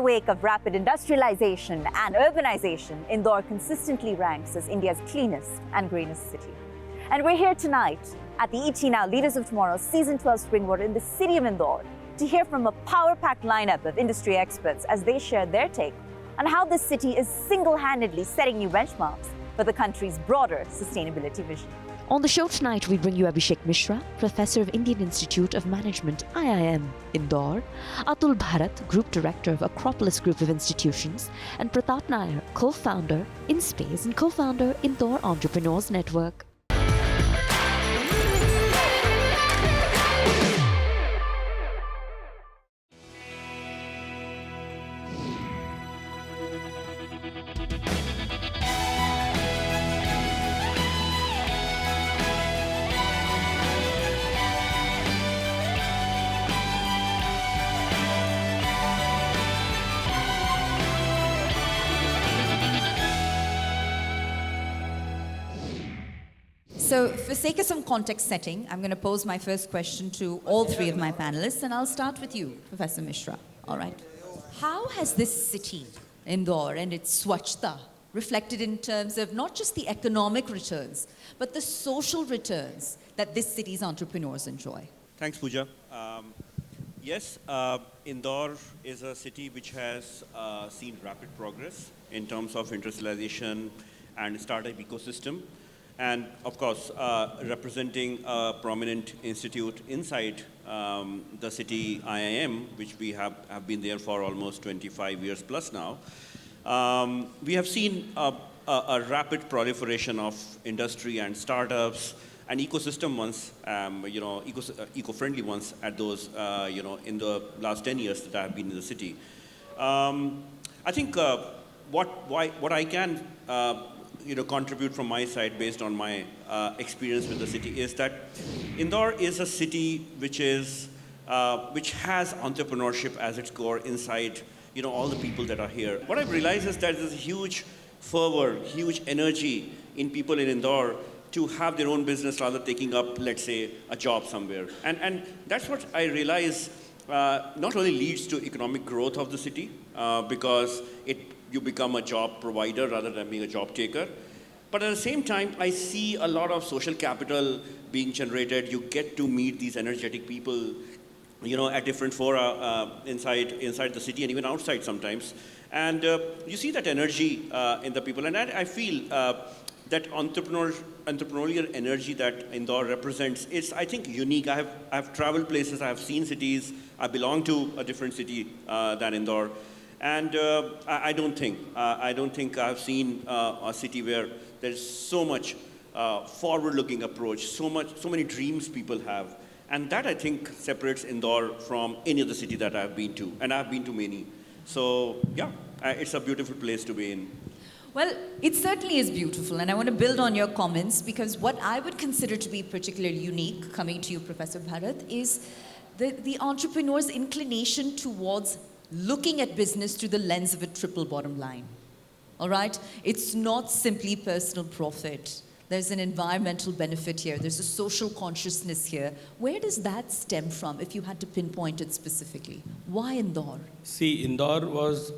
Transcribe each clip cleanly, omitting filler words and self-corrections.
wake of rapid industrialization and urbanization, Indore consistently ranks as India's cleanest and greenest city. And we're here tonight at the ET Now Leaders of Tomorrow Season 12 Springboard in the city of Indore to hear from a power-packed lineup of industry experts as they share their take on how this city is single-handedly setting new benchmarks for the country's broader sustainability vision. On the show tonight, we bring you Abhishek Mishra, Professor of Indian Institute of Management, IIM, Indore, Atul Bharat, Group Director of Acropolis Group of Institutions, and Pratap Nair, Co-founder, InSpace and Co-founder, Indore Entrepreneurs Network. So for sake of some context setting, I'm going to pose my first question to all three of my panelists, and I'll start with you, Professor Mishra. All right. How has this city, Indore, and its Swachhta reflected in terms of not just the economic returns, but the social returns that this city's entrepreneurs enjoy? Thanks, Pooja. Yes, Indore is a city which has seen rapid progress in terms of industrialization and startup ecosystem. And of course, representing a prominent institute inside the city IIM, which we have been there for almost 25 years plus now, we have seen a rapid proliferation of industry and startups and ecosystem ones, eco-friendly ones at those, in the last 10 years that I have been in the city. I think what I can contribute from my side based on my experience with the city is that Indore is a city which has entrepreneurship as its core inside all the people that are here. What I've realized is that there's a huge fervor, huge energy in people in Indore to have their own business rather than taking up, let's say, a job somewhere. And that's what I realize not only leads to economic growth of the city because you become a job provider rather than being a job taker. But at the same time, I see a lot of social capital being generated. You get to meet these energetic people, at different fora inside the city and even outside sometimes. And you see that energy in the people. And I feel that entrepreneurial energy that Indore represents is, I think, unique. I have traveled places, I have seen cities. I belong to a different city than Indore. And I don't think I've seen a city where there's so much forward-looking approach, so many dreams people have. And that, I think, separates Indore from any other city that I've been to. And I've been to many. So, yeah, it's a beautiful place to be in. Well, it certainly is beautiful, and I want to build on your comments because what I would consider to be particularly unique, coming to you, Professor Bharat, is the entrepreneur's inclination towards looking at business through the lens of a triple bottom line. All right? It's not simply personal profit. There's an environmental benefit here. There's a social consciousness here. Where does that stem from, if you had to pinpoint it specifically? Why Indore? See, Indore was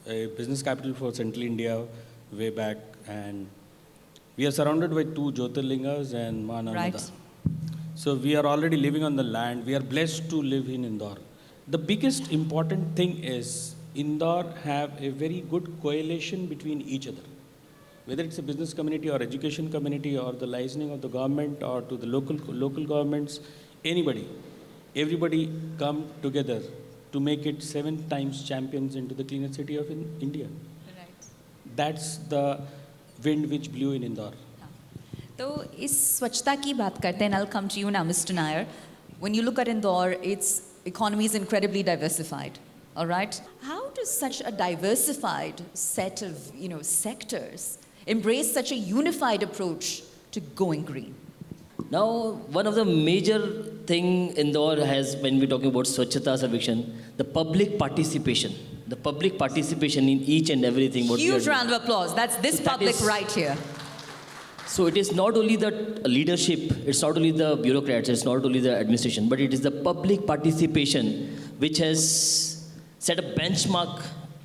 a business capital for Central India way back, and we are surrounded by two Jyotirlingas and Mahanarmada. Right. So we are already living on the land. We are blessed to live in Indore. The biggest important thing is Indore have a very good coalition between each other. Whether it's a business community or education community or the licensing of the government or to the local governments, everybody come together to make it 7 times champions into the cleanest city of India. Right. That's the wind which blew in Indore. So, इस स्वच्छता की बात करते हैं, and I'll come to you now, Mr. Nair. When you look at Indore, its economy is incredibly diversified. All right. How does such a diversified set of sectors embrace such a unified approach to going green? Now, one of the major thing Indore has when we're talking about Swachhata Sarvekshan, the public participation. The public participation in each and everything. Huge round of applause. That's this public right here. So it is not only the leadership, it's not only the bureaucrats, it's not only the administration, but it is the public participation which has set a benchmark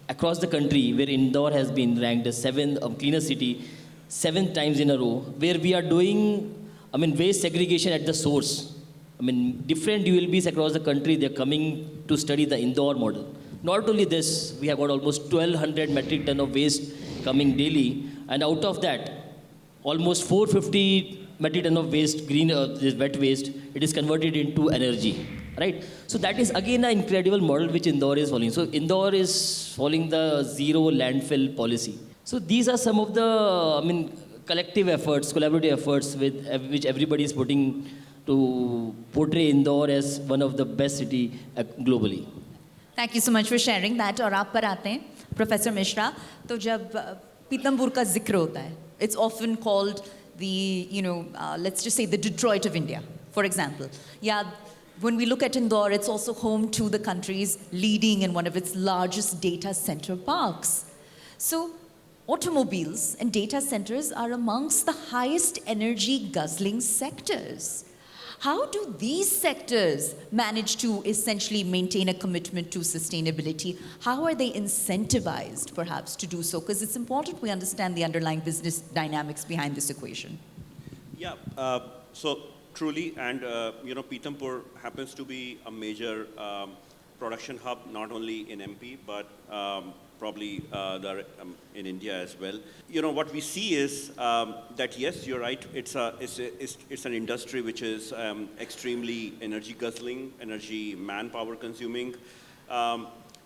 across the country where Indore has been ranked as seventh cleanest city 7 times in a row, where we are doing, waste segregation at the source. Different ULBs across the country, they're coming to study the Indore model. Not only this, we have got almost 1,200 metric ton of waste coming daily, and out of that, almost 450 metric ton of waste, this wet waste, it is converted into energy, right? So that is again an incredible model which Indore is following. So Indore is following the zero landfill policy. So these are some of the, collective efforts, collaborative efforts with which everybody is putting to portray Indore as one of the best city globally. Thank you so much for sharing that. और आप पर आते हैं, Professor Mishra. तो जब पीतमपुर का जिक्र होता है, it's often called the, let's just say the Detroit of India, for example. Yeah, when we look at Indore, it's also home to the country's leading and one of its largest data center parks. So automobiles and data centers are amongst the highest energy guzzling sectors. How do these sectors manage to essentially maintain a commitment to sustainability? How are they incentivized, perhaps, to do so? Because it's important we understand the underlying business dynamics behind this equation. Yeah, so truly, and Pitampur happens to be a major production hub, not only in MP, but probably in India as well. What we see is that yes, you're right. It's an industry which is extremely energy guzzling, energy manpower consuming.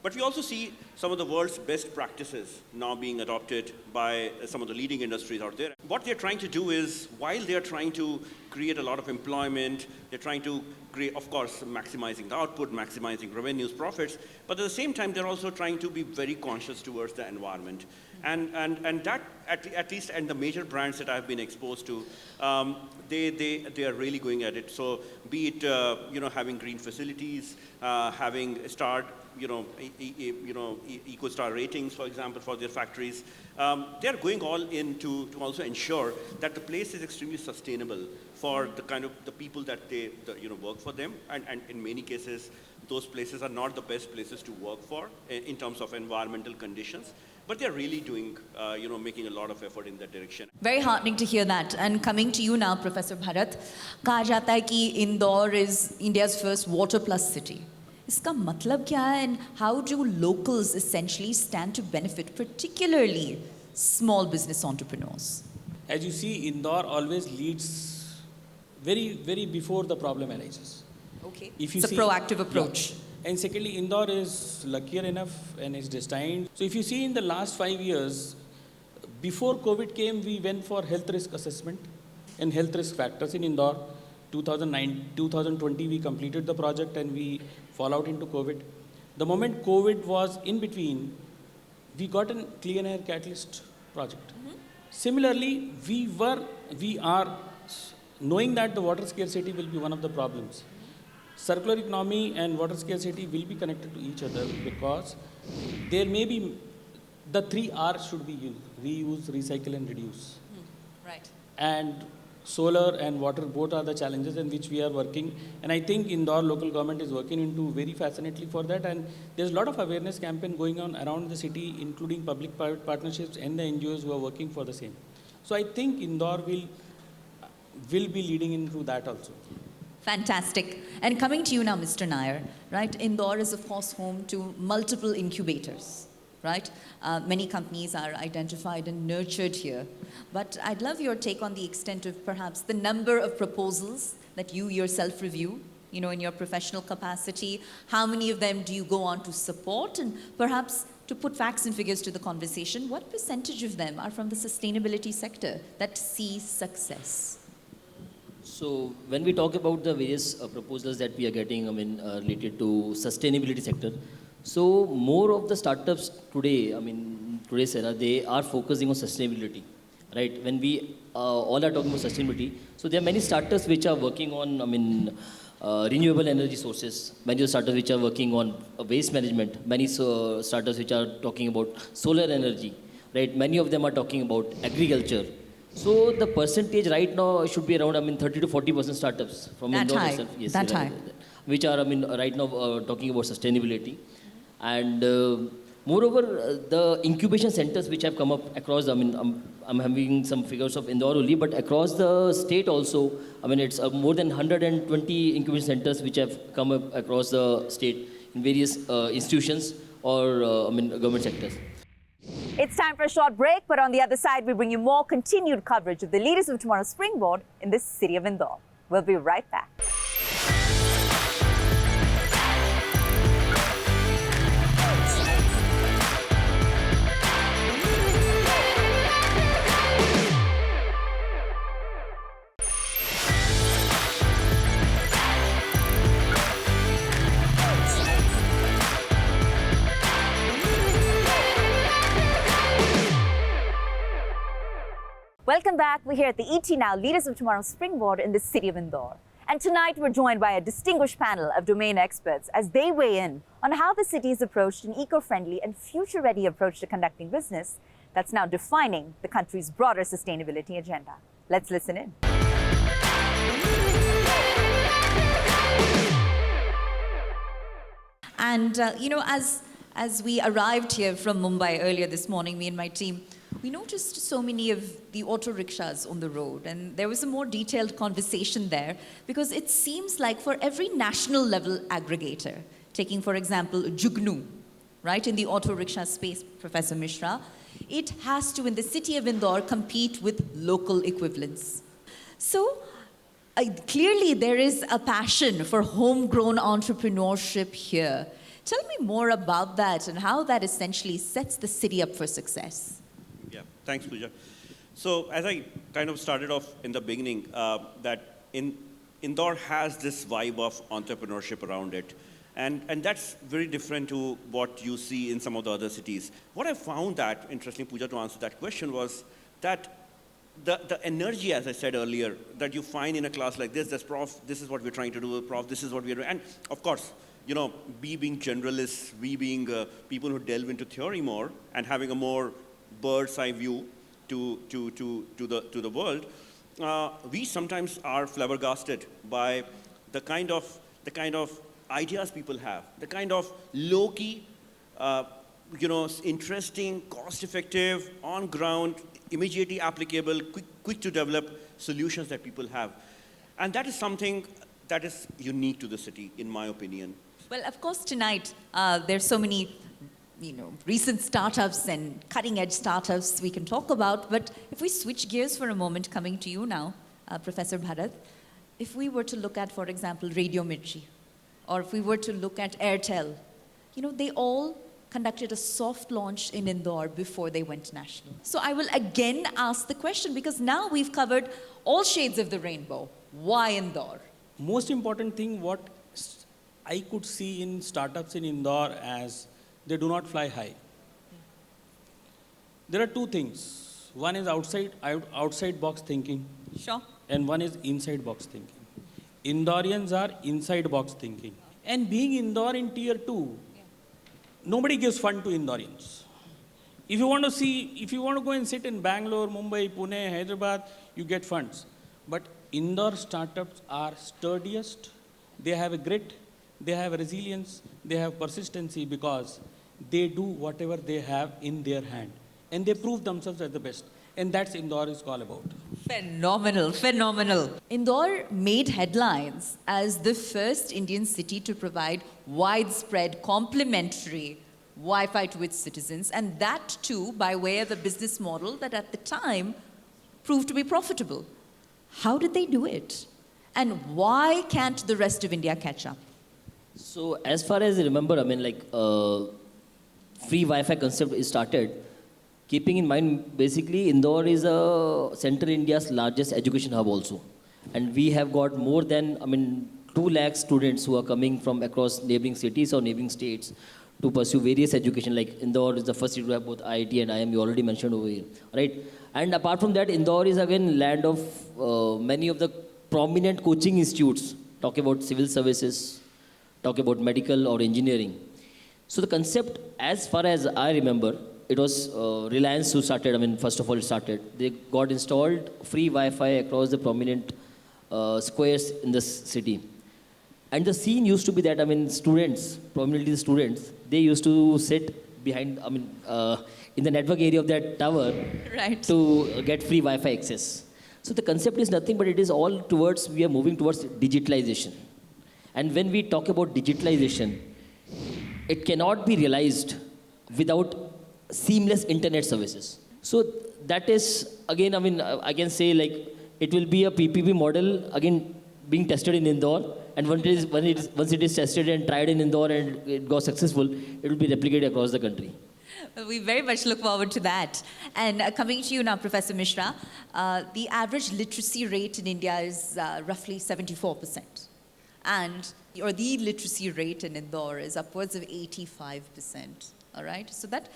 But we also see some of the world's best practices now being adopted by some of the leading industries out there. What they're trying to do is, while they're trying to create a lot of employment, they're trying to create, of course, maximizing the output, maximizing revenues, profits, but at the same time, they're also trying to be very conscious towards the environment. And that, at least, and the major brands that I've been exposed to, they are really going at it. So be it, having green facilities, having eco-star ratings, for example, for their factories. They're going all in to also ensure that the place is extremely sustainable for the kind of the people that they work for them. And in many cases, those places are not the best places to work for in terms of environmental conditions. But they're really doing, making a lot of effort in that direction. Very heartening to hear that. And coming to you now, Professor Bharat, कहा जाता है कि Indore is India's first water plus city. इसका मतलब क्या है, and how do locals essentially stand to benefit, particularly small business entrepreneurs? As you see, Indore always leads very, very before the problem arises. Okay, If you it's a see- proactive approach. Yeah. And secondly, Indore is luckier enough and is destined. So if you see in the last 5 years, before COVID came, we went for health risk assessment and health risk factors in Indore. 2020, we completed the project and we fall out into COVID. The moment COVID was in between, we got a clean air catalyst project. Similarly, we are knowing that the water scarcity will be one of the problems. Circular economy and water scarcity will be connected to each other because there may be the 3 R's should be used: reuse, recycle, and reduce. Right. And solar and water both are the challenges in which we are working. And I think Indore local government is working into very fascinately for that. And there's a lot of awareness campaign going on around the city, including public-private partnerships and the NGOs who are working for the same. So I think Indore will be leading into that also. Fantastic. And coming to you now, Mr. Nair, right? Indore is, of course, home to multiple incubators, right? Many companies are identified and nurtured here. But I'd love your take on the extent of perhaps the number of proposals that you yourself review, in your professional capacity. How many of them do you go on to support? And perhaps to put facts and figures to the conversation, what percentage of them are from the sustainability sector that see success? So when we talk about the various proposals that we are getting, related to sustainability sector, so more of the startups today, today's era, they are focusing on sustainability, right? When we all are talking about sustainability, so there are many startups which are working on, renewable energy sources, many startups which are working on waste management, many startups which are talking about solar energy, right? Many of them are talking about agriculture. So the percentage right now should be around 30 to 40% startups from That Indore high. itself. Yes, That right, high. which are right now talking about sustainability. And moreover, the incubation centers which have come up across, I mean, I'm having some figures of Indore only, but across the state also, I mean, it's more than 120 incubation centers which have come up across the state in various institutions or, I mean, government sectors. It's time for a short break, but on the other side, we bring you more continued coverage of the Leaders of Tomorrow Springboard in the city of Indore. We'll be right back. Welcome back. We're here at the ET Now Leaders of Tomorrow Springboard in the city of Indore. And tonight we're joined by a distinguished panel of domain experts as they weigh in on how the city has approached an eco-friendly and future-ready approach to conducting business that's now defining the country's broader sustainability agenda. Let's listen in. And, as we arrived here from Mumbai earlier this morning, me and my team, we noticed so many of the auto rickshaws on the road, and there was a more detailed conversation there because it seems like for every national level aggregator, taking for example Jugnu, right, in the auto rickshaw space, Professor Mishra, it has to, in the city of Indore, compete with local equivalents. So clearly there is a passion for homegrown entrepreneurship here. Tell me more about that and how that essentially sets the city up for success. Yeah, thanks, Pooja. So as I kind of started off in the beginning, that Indore has this vibe of entrepreneurship around it. And that's very different to what you see in some of the other cities. What I found that interesting, Pooja, to answer that question was that the energy, as I said earlier, that you find in a class like this, that's prof, this is what we're trying to do, prof, this is what we're doing. And of course, you know, we being generalists, we being people who delve into theory more and having a more bird's eye view to the world, we sometimes are flabbergasted by the kind of ideas people have, the kind of low-key, interesting, cost-effective, on-ground, immediately applicable, quick to develop solutions that people have. And that is something that is unique to the city, in my opinion. Well, of course, tonight there's so many, recent startups and cutting-edge startups we can talk about. But if we switch gears for a moment, coming to you now, Professor Bharat, if we were to look at, for example, Radio Mirchi, or if we were to look at Airtel, they all conducted a soft launch in Indore before they went national. So I will again ask the question, because now we've covered all shades of the rainbow. Why Indore? Most important thing what I could see in startups in Indore as they do not fly high. There are two things. One is outside box thinking. Sure. And one is inside box thinking. Indoreans are inside box thinking. And being Indore in tier 2, nobody gives fund to Indoreans. If you want to go and sit in Bangalore, Mumbai, Pune, Hyderabad, you get funds. But Indore startups are sturdiest. They have a grit, they have a resilience, they have persistency because they do whatever they have in their hand. And they prove themselves as the best. And that's Indore is all about. Phenomenal, phenomenal. Indore made headlines as the first Indian city to provide widespread complementary Wi-Fi to its citizens, and that too by way of a business model that at the time proved to be profitable. How did they do it? And why can't the rest of India catch up? So as far as I remember, free Wi-Fi concept is started. Keeping in mind, basically, Indore is Central India's largest education hub also. And we have got more than, 2 lakh students who are coming from across neighboring cities or neighboring states to pursue various education. Like Indore is the first city to have both IIT and IIM, you already mentioned over here, right? And apart from that, Indore is again land of many of the prominent coaching institutes. Talk about civil services, talk about medical or engineering. So the concept, as far as I remember, it was Reliance who started, first of all it started. They got installed free Wi-Fi across the prominent squares in the city. And the scene used to be that, I mean, students, prominently the students, they used to sit behind, in the network area of that tower Right. to get free Wi-Fi access. So the concept is nothing, but it is all towards, we are moving towards digitalization. And when we talk about digitalization, it cannot be realized without seamless internet services. So that is, again, I mean, I can say like, it will be a PPP model, again, being tested in Indore. And once it is tested and tried in Indore and it goes successful, it will be replicated across the country. Well, we very much look forward to that. And coming to you now, Professor Mishra, the average literacy rate in India is roughly 74%. Or the literacy rate in Indore is upwards of 85%. All right? So that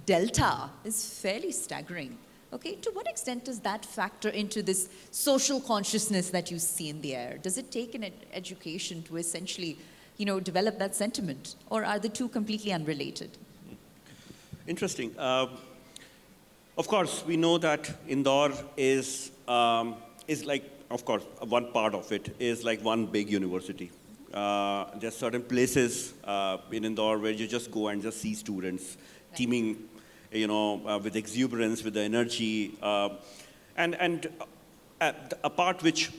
delta is fairly staggering. Okay, to what extent does that factor into this social consciousness that you see in the air? Does it take an education to essentially, develop that sentiment? Or are the two completely unrelated? Interesting. Of course, we know that Indore is like, of course, one part of it is like one big university. There's certain places in Indore where you just go and just see students teeming, with exuberance, with the energy, and a part which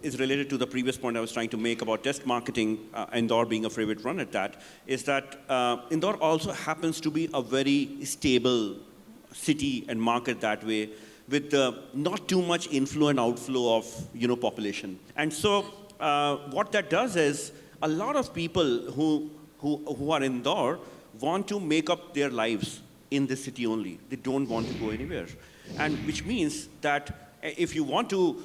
is related to the previous point I was trying to make about test marketing, Indore being a favorite run at that, is that Indore also happens to be a very stable city and market that way, with not too much inflow and outflow of population. And so what that does is a lot of people who are in Indore want to make up their lives in this city only. They don't want to go anywhere. And which means that if you want to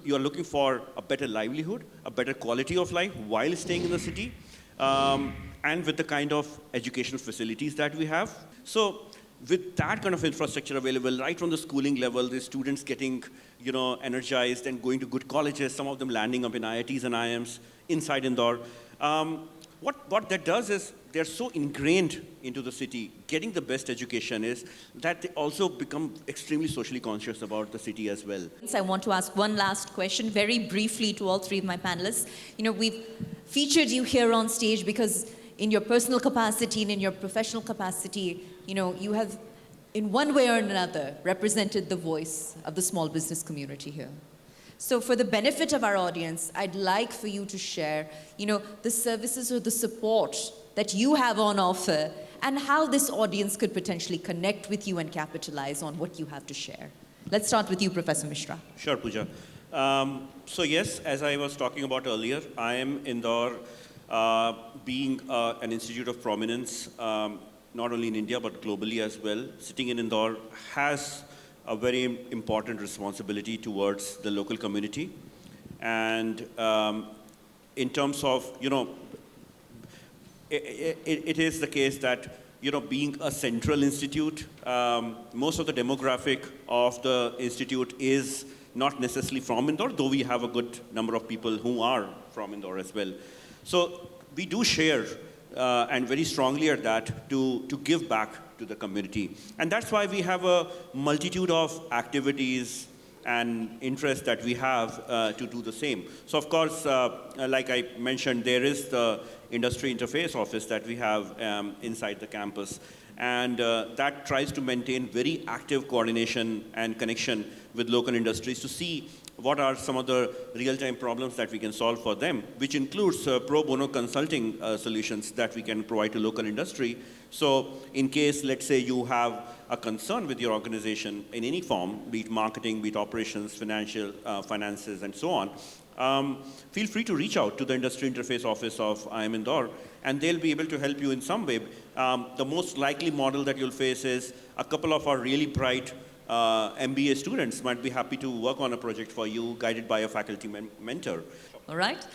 you're looking for a better livelihood, a better quality of life while staying in the city, and with the kind of educational facilities that we have. So with that kind of infrastructure available, right from the schooling level, the students getting, energized and going to good colleges, some of them landing up in IITs and IIMs inside Indore. What that does is they're so ingrained into the city, getting the best education is that they also become extremely socially conscious about the city as well. I want to ask one last question very briefly to all three of my panelists. We've featured you here on stage because in your personal capacity and in your professional capacity, you have in one way or another represented the voice of the small business community here. So for the benefit of our audience, I'd like for you to share, the services or the support that you have on offer and how this audience could potentially connect with you and capitalize on what you have to share. Let's start with you, Professor Mishra. Sure, Pooja. So yes, as I was talking about earlier, I am Indore being an institute of prominence, not only in India but globally as well. Sitting in Indore has a very important responsibility towards the local community. And in terms of, it is the case that, being a central institute, most of the demographic of the institute is not necessarily from Indore, though we have a good number of people who are from Indore as well. So we do share, and very strongly at that, to give back to the community. And that's why we have a multitude of activities and interests that we have to do the same. So of course, like I mentioned, there is the industry interface office that we have inside the campus. And that tries to maintain very active coordination and connection with local industries to see what are some of the real-time problems that we can solve for them, which includes pro bono consulting solutions that we can provide to local industry. So in case, let's say you have a concern with your organization in any form, be it marketing, be it operations, finances, and so on, feel free to reach out to the Industry Interface Office of IIM Indore, and they'll be able to help you in some way. The most likely model that you'll face is a couple of our really bright MBA students might be happy to work on a project for you, guided by a faculty mentor. All right.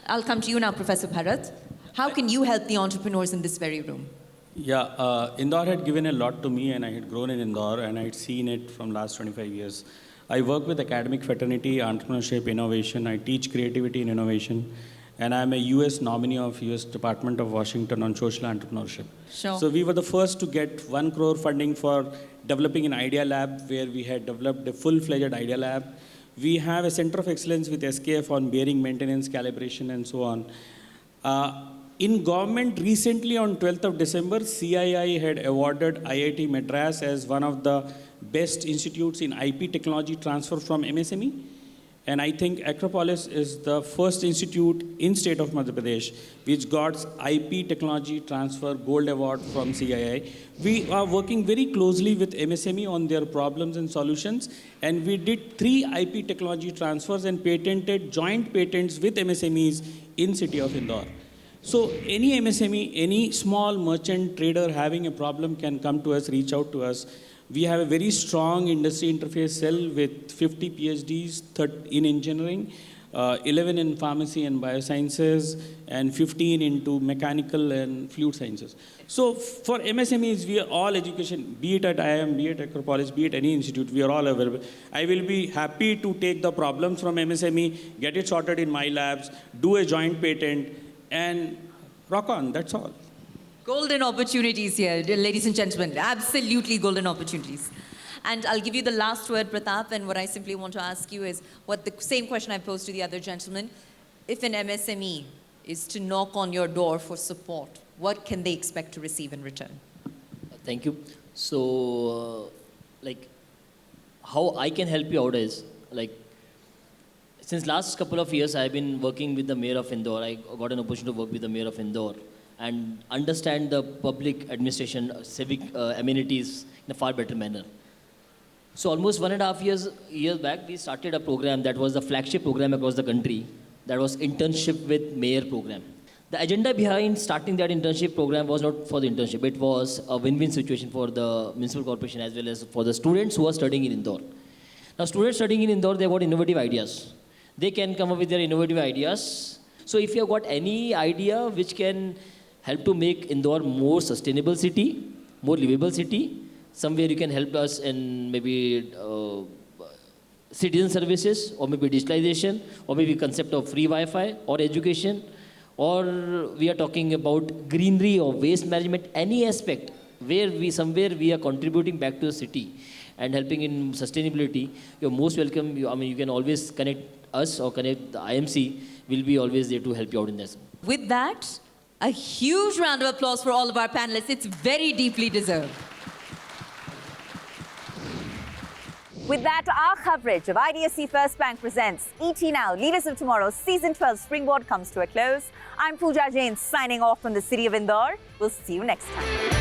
I'll come to you now, Professor Bharat. How can you help the entrepreneurs in this very room? Yeah, Indore had given a lot to me, and I had grown in Indore, and I had seen it from last 25 years. I work with academic fraternity, entrepreneurship, innovation. I teach creativity and innovation. And I'm a US nominee of US Department of Washington on social entrepreneurship. Sure. So we were the first to get 1 crore funding for developing an idea lab, where we had developed a full-fledged idea lab. We have a center of excellence with SKF on bearing maintenance, calibration, and so on. In government, recently on 12th of December, CII had awarded IIT Madras as one of the best institutes in IP technology transfer from MSME. And I think Acropolis is the first institute in state of Madhya Pradesh which got IP technology transfer gold award from CII. We are working very closely with MSME on their problems and solutions, and we did 3 IP technology transfers and patented joint patents with MSMEs in city of Indore. So any MSME, any small merchant trader having a problem can come to us, reach out to us. We have a very strong industry interface cell with 50 PhDs in engineering, 11 in pharmacy and biosciences, and 15 into mechanical and fluid sciences. So for MSMEs, we are all education, be it at IIM, be it Acropolis, be it any institute, we are all available. I will be happy to take the problems from MSME, get it sorted in my labs, do a joint patent, and rock on, that's all. Golden opportunities here, ladies and gentlemen. Absolutely golden opportunities. And I'll give you the last word, Pratap. And what I simply want to ask you is what the same question I posed to the other gentleman. If an MSME is to knock on your door for support, what can they expect to receive in return? Thank you. So, how I can help you out is, since last couple of years, I've been working with the Mayor of Indore. I got an opportunity to work with the Mayor of Indore and understand the public administration, civic amenities in a far better manner. So almost 1.5 years back, we started a program that was the flagship program across the country. That was internship with mayor program. The agenda behind starting that internship program was not for the internship. It was a win-win situation for the municipal corporation as well as for the students who are studying in Indore. Now students studying in Indore, they've got innovative ideas. They can come up with their innovative ideas. So if you have got any idea which can help to make Indore more sustainable city, more livable city, somewhere you can help us in maybe citizen services, or maybe digitalization, or maybe concept of free Wi-Fi, or education, or we are talking about greenery or waste management, any aspect where we are contributing back to the city and helping in sustainability, you're most welcome. You can always connect us or connect the IMC. We'll be always there to help you out in this. With that, a huge round of applause for all of our panelists. It's very deeply deserved. With that, our coverage of IDSC First Bank presents ET Now, Leaders of Tomorrow, Season 12 Springboard comes to a close. I'm Pooja Jain signing off from the city of Indore. We'll see you next time.